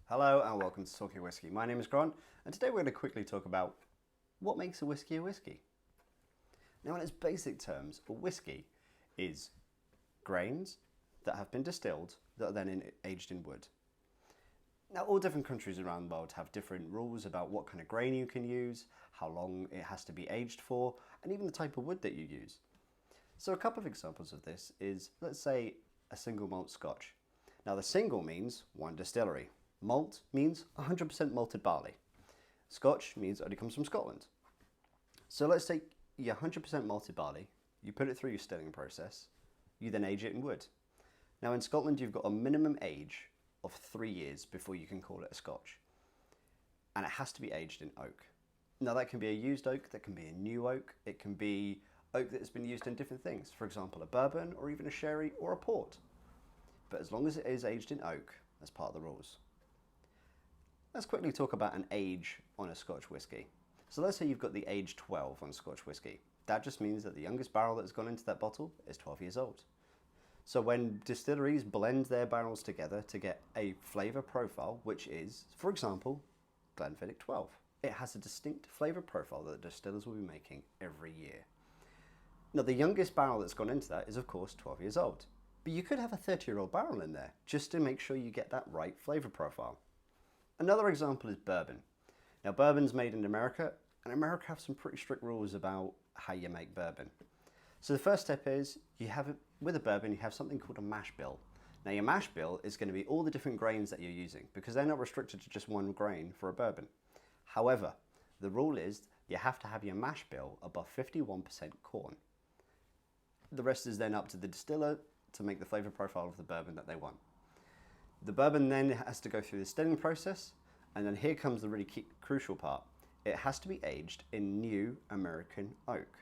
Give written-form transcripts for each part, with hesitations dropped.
Hello and welcome to Talking Whiskey. My name is Grant and today we're going to quickly talk about what makes a whiskey a whiskey. Now in its basic terms, a whiskey is grains that have been distilled that are then aged in wood. Now all different countries around the world have different rules about what kind of grain you can use, how long it has to be aged for, and even the type of wood that you use. So a couple of examples of this is, let's say, a single malt Scotch. Now the single means one distillery. Malt means 100% malted barley. Scotch means it only comes from Scotland. So let's take your 100% malted barley, you put it through your stilling process, you then age it in wood. Now in Scotland you've got a minimum age of 3 years before you can call it a Scotch. And it has to be aged in oak. Now that can be a used oak, that can be a new oak, it can be oak that has been used in different things. For example, a bourbon or even a sherry or a port. But as long as it is aged in oak, that's part of the rules. Let's quickly talk about an age on a Scotch whisky. So let's say you've got the age 12 on Scotch whisky. That just means that the youngest barrel that's gone into that bottle is 12 years old. So when distilleries blend their barrels together to get a flavour profile, which is, for example, Glenfiddich 12, it has a distinct flavour profile that the distillers will be making every year. Now the youngest barrel that's gone into that is of course 12 years old. But you could have a 30-year-old barrel in there just to make sure you get that right flavour profile. Another example is bourbon. Now bourbon's made in America, and America have some pretty strict rules about how you make bourbon. So the first step is, with a bourbon you have something called a mash bill. Now your mash bill is going to be all the different grains that you're using, because they're not restricted to just one grain for a bourbon. However, the rule is you have to have your mash bill above 51% corn. The rest is then up to the distiller to make the flavour profile of the bourbon that they want. The bourbon then has to go through the stilling process, and then here comes the really crucial part. It has to be aged in new American oak.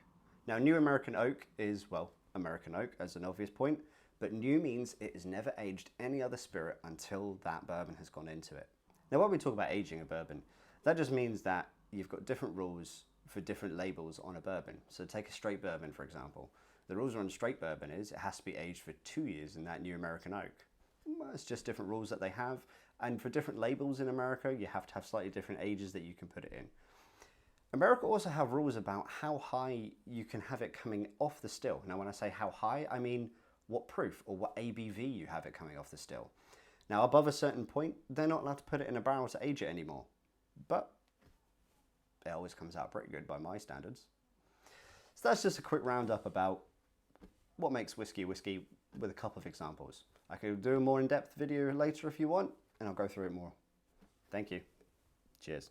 Now new American oak is, well, American oak as an obvious point, but new means it is never aged any other spirit until that bourbon has gone into it. Now when we talk about aging a bourbon, that just means that you've got different rules for different labels on a bourbon. So take a straight bourbon for example. The rules on straight bourbon is it has to be aged for 2 years in that new American oak. Well, it's just different rules that they have, and for different labels in America you have to have slightly different ages that you can put it in. America also have rules about how high you can have it coming off the still. Now when I say how high, I mean what proof or what ABV you have it coming off the still. Now above a certain point they're not allowed to put it in a barrel to age it anymore, but it always comes out pretty good by my standards. So that's just a quick roundup about what makes whiskey a whiskey with a couple of examples. I could do a more in-depth video later if you want, and I'll go through it more. Thank you. Cheers.